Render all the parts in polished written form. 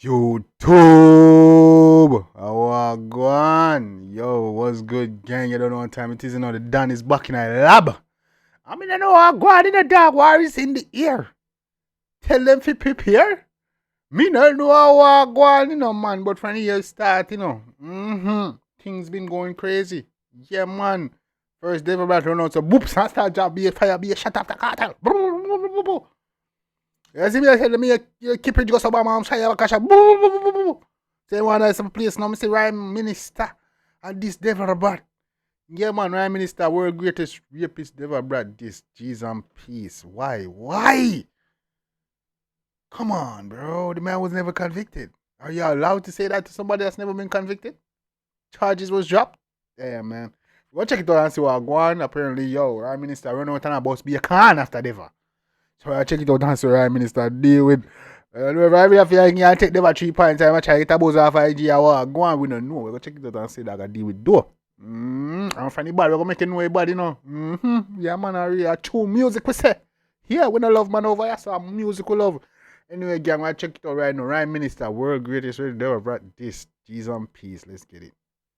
YouTube, how going? Yo, what's good, gang? You don't know what time it is. You know the Dan is back in a lab. I mean, I know how going in the dog war is in the ear. Tell them to prepare. Me not know how going, you know, man. But from the year start, you know, things been going crazy. Yeah, man. First Deva Bratt run out, so boops, and start job, be a fire, be a shut off the cartel. You see me, I said, let me keep it just about my shire, cash up. Say one is some place now, I say Ryme Minista and this Deva Bratt. Yeah, man, Ryme Minista, world greatest rapist Deva Bratt, this 𝐑𝐄𝐂𝐓𝐈𝐎𝐍. Why? Come on, bro. The man was never convicted. Are you allowed to say that to somebody that's never been convicted? Charges was dropped? Yeah, man. Go check it out and see what going on. Apparently, yo, Ryme Minista run out and about to be a con after Deva. So I check it out and see what Ryme Minista deal with. If I take Deva 3 points, I try to get a buzz off IG or go on, we don't know. We go check it out and see that I deal with door. And from the bad, we're going to make it know everybody, you know. Yeah, man, I really true music, we say. Yeah, we don't love man over here, so music we love. Anyway, gang, I check it out right now. Ryme Minista, world greatest Deva Bratt, this 𝐑𝐄𝐂𝐓𝐈𝐎���. Let's get it.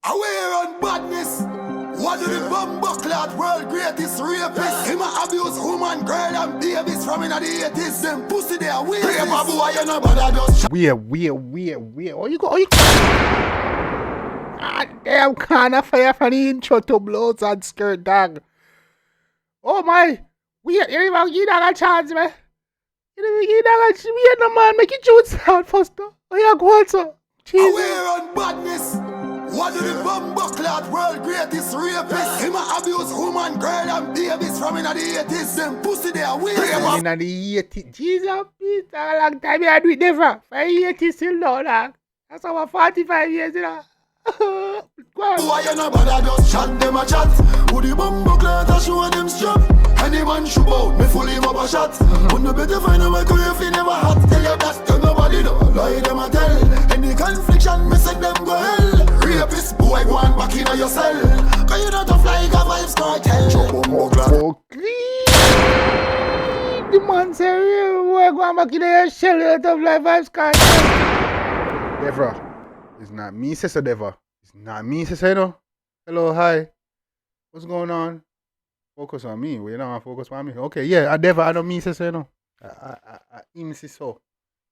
Aware on badness. What do the bumbleclad world greatest rapist? Him a abuse woman, girl and babies from in the 80s. Them pussy they are weird. Paper boy, you know, but I just Weird. Oh, you go. God damn, kind of fire from the intro to blows and skirt, dog. Oh my. Weird. You don't give that a chance, man. You don't give that a chance. Weird, no man. Make it shoot sound first, though. Oh, yeah, go on, sir. aware on badness. What do the bumbleclad world greatest rapist? Him a abuse woman, girl and babies from in the 80s. Them pussy they are weird. In the 80s. Jesus, peace. A long time I do it never. 80s still now, dog. That's over 45 years, you know. Go on. Why you know but I just chat them a chat? Who the bumbleclad a show them strap? Any man shoot out, me full him up a shot. When you better find a microwave you never had. Tell you that tell nobody know. Lie them a tell. Any confliction, me say them go hell. Rapist boy, go on back in your cell. Cause you not a fly, got vibes cartel. Okay. The man say, we're going back in your shell, you don't fly vibes cartel. Deva, it's not me, sister Deva. It's not me, sister, you know. Hello, hi. What's going on? Focus on me. Well, you don't want to focus on me. Okay, yeah, Deva, I don't mean, sister, you know. Him say so.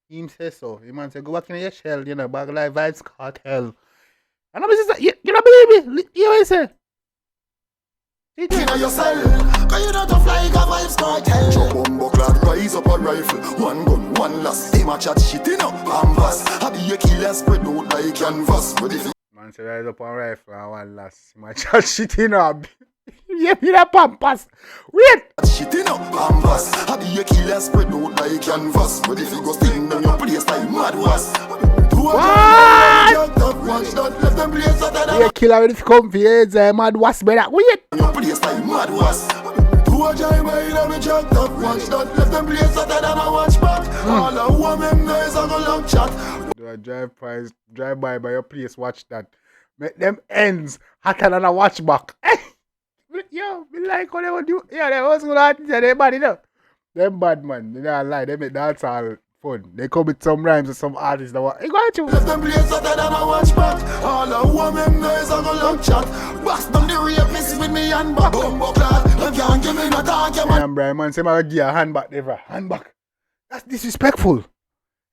Him say so. The man say, go back in your shell, you know, back like vibes cartel. And I'm sister, you don't believe me? You know what I say? In your cell, cause you not a fly, got vibes cartel. Your bumbleclad rise up a rifle. One gun, one lass. Him a chat shit, you know, pampas. How do you kill a spread out like canvas? But if you Man say rise up on rifle and one lass. My chat shit in up. Yeah, me that pampas. Wait! shit, you know, pampas. How do you kill a spread out like canvas? But if you go sting down your place like mad was. Watch that, left them place that yeah, killer when it come for AIDS, mad was better. Wait! your place like mad was. Two a drive by in a jacked up. Watch that, left them place that than a watch back. All the women guys are gonna long chat. Do a drive by your place, watch that. Make them ends hotter than a watch back. Yo, me like what they would do. Yeah, they was good artists and they bad, you know. Them bad man, they don't lie, they make dance all fun. They come with some rhymes with some artists that want. Hey, go at you. Left them place that than a watch back. All the women guys are gonna long chat. Bust them the rapist with me and back. Bumbleclad, you can't give me no talk, you man. And Brian man say I give you a hand back, never. Hand back. That's disrespectful.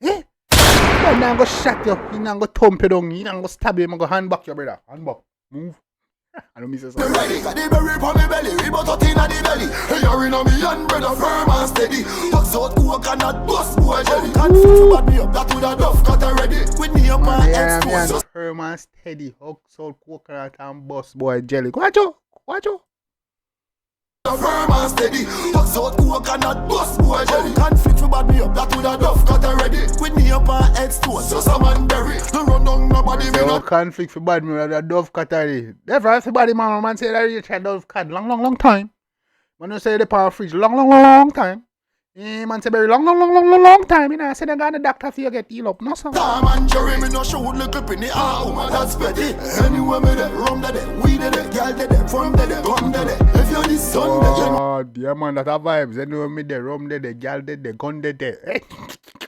Eh? Man, now go shot you. You now go thump you down. You now go stab you. You go hand back your brother. Hand back. Move. I don't miss it. The ready, got the berry for me belly. We bought out in the belly. Hey, you're in on me and brother firm and steady. Box out coconut, bust boy jelly. Can't fit to bad me up, that would a duff cut already. With me up my exposed. Firm and steady. Hooks out coconut and bust boy jelly. Watch you. Watch you. Firm and steady. Box out coconut, bust boy jelly. Can't fit to bad me up, that would a duff cut already. With me up my exposed. So some man berry. No run down nobody. Me no conflict for bad me with a dove cattery. Therefore, for body man say that you try dove cat long time. When you say the power fridge long time. Man say very long time. You know, I say they got the doctor for you get healed up. No sir. Tom and Jerry, me no show the clip in the arm. That's petty. Anyway, me there, rum there, weed there, girl there, from there, gun there. If you're the son there, oh, yeah man, that have vibes. Anyway, me there, rum there, girl there, gun there.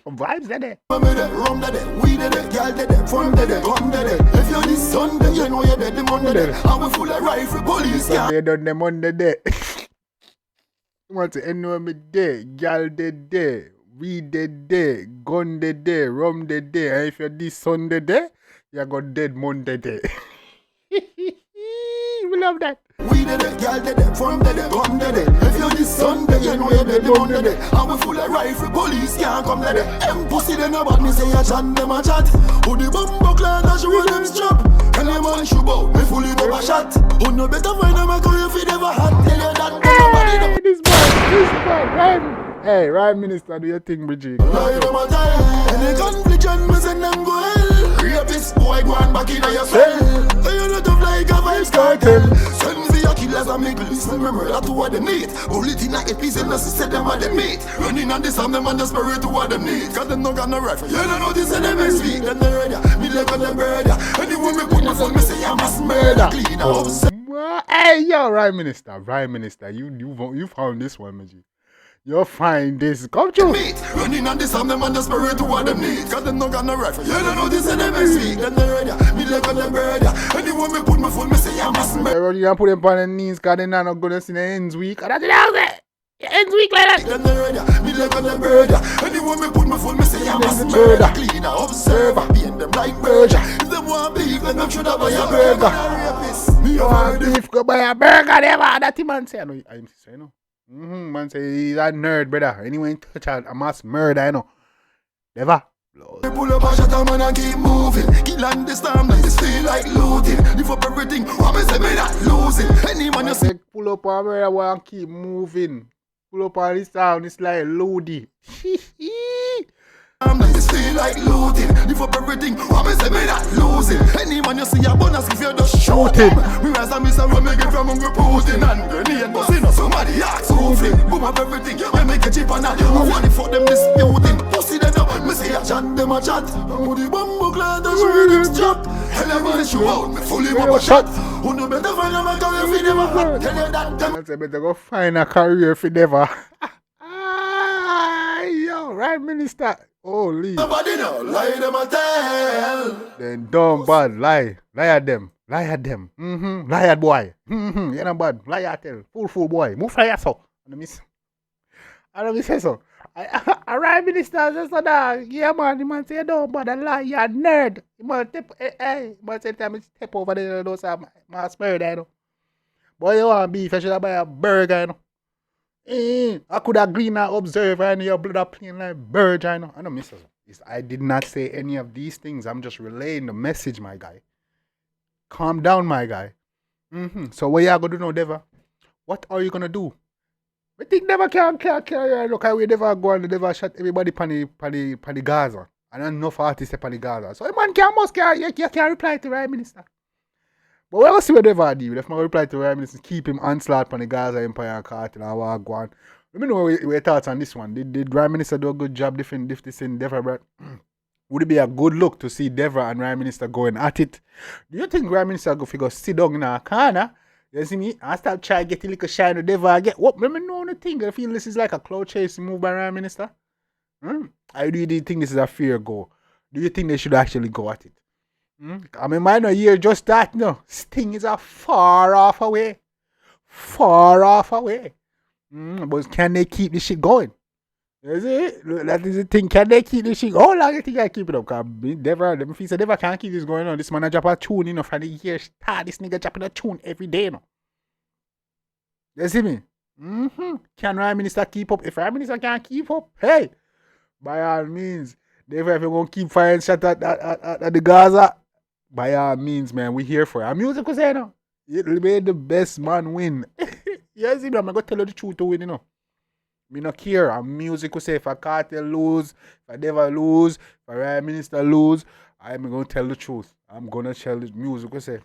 Vibes there. Rum there, we there, girl there, from there, come there. If you're the son, then you know you're dead the Monday there. And we full of rifle police. They done them on the day. Want to end me day, girl there, weed there, gun there, rum there. And if you're this Sunday there, you got dead Monday there. We love that. We there, girl there, from there, come there. If you're the son, then you know you're dead the Monday there. And we full of rifle police can't come there. Them pussy they know about me say a chat, them a chat. Who the bumbo clan and show them strap. And them man shoot out, me fully up a shot. Who no better find them a go if he never had. Tell you that nobody know. This man, Ryme. Hey, Ryme Minista, do your thing, Bridget. Lie them a tell. Any conflict and me send them go hell. Rapist boy go on back in your cell. You not up like a vibes cartel. Send for your killers and make listen remember that to what they need. Bullet in a piece and us set them at the meat. Running on this and them on the spirit to what they need. Cause them no got no rifle. You don't know this and them is weak. Them they ready. Me like on them murder. Anyone me put my phone me say I must murder. Clean up. Hey, yo, Ryme Minista, you found this one, Maji. You'll find this. Come through. Running on this and them on the spirit to what them need. Cause them no got no rifle. You don't know this and them is weak. Them they ready. Me like on them murder. Anyone me put my phone me say I must murder. You put them on their knees because they're not gonna see the ends weak. That's it. Ends weak like that. Them they ready. Me like on them murder. Anyone me put my phone me say I must murder. Cleaner, observer, being them like murder. If them want beef, then them should have buy a burger. Me want beef, go buy a burger, never. That man say, I know, I'm saying, no. Man say he's a nerd, brother. Anyway, touch a mass murder, you know. Never. They pull up a shot a man and keep moving. Kill and the storm, like this feel like looting. Lift up everything, what me say me not losing. Any man you see pull up a murder and keep moving. Pull up on this sound, it's like loady. like this feel like looting. Lift up everything, what me say me not losing. Any man you see a bonus if you just shoot him. We rise and miss a run, me get from Hungry Putin. And grenade busting up somebody ask roofing. Boom up everything, we make a chip and that. I want it for them disputing. Pussy them up, me say a chat, them a chat. Who the bumbo clan and show them strap. Hell a man shoot out, me fully up a shot. Who no better find a man career if he never had. Tell you that them. I say better go find a career if he never. Yo, Ryme Minista. Holy. Nobody know, lie them a tell. Then dumb bad, lie at them. Lie at them. Lie at boy. You're not bad. Lie at tell. Fool boy. Move for yourself. I don't miss say so. A Ryme Minista just so that. Yeah man, the man say don't bad lie, you're a nerd. The man say time step over there those mass murder, you know. Boy you want beef, you should buy a burger, you know. I could agree now, observe, and your blood are playing like bird, I know. I don't miss it. I did not say any of these things. I'm just relaying the message, my guy. Calm down, my guy. So what you are gonna do now, Deva? What are you gonna do? I think Deva can't look how we never go and never shot everybody pan the Gaza. And enough artists pan the Gaza. So a man you can't reply to Ryme Minista. But we'll see what Deva do. If I reply to Ryme Minista, keep him onslaught on the Gaza Empire and cartel and what go on. Let me know your thoughts on this one. Did Ryme Minista do a good job defending Deva Bratt? Would it be a good look to see Deva and Ryme Minista going at it? Do you think Ryme Minista go figure sit down in a corner? You see me? I start trying to get a little shine with Deva again. What? Let me know the thing. I feel this is like a cloud chasing move by Ryme Minista. I do you think this is a fair go? Do you think they should actually go at it? I mean, my year just that, no. Sting is a far off away. But can they keep this shit going? Is it? That is the thing. Can they keep this shit going? How long do you think I keep it up? Because Deva can't keep this going on. This man a drop a tune, you know, for the year start. This nigga dropping a tune every day, you know. You see me? Can Ryme Minista keep up? If Ryme Minista can't keep up, hey, by all means, Deva, if you're going to keep firing shot at the Gaza, by all means, man, we here for it. Our music was saying, no. It'll be the best man win. You see me? I'm going to tell you the truth to win, you know. Me not care. Our music will say if a cartel lose, if a Deva lose, if a Ryme Minista lose, I'm going to tell the truth. I'm going to tell the music will say,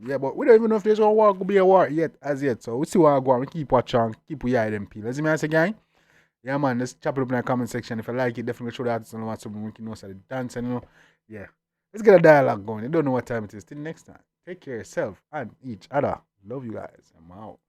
yeah, but we don't even know if there's going to be a war yet, as yet. So we see what I go on. We keep watching, keep we eye them peel. Let's see me again. Yeah, man, let's chop it up in the comment section. If you like it, definitely show the artists on WhatsApp and we can know the dance and you know. Yeah. Let's get a dialogue going. You don't know what time it is. Till next time. Take care of yourself and each other. Love you guys. I'm out.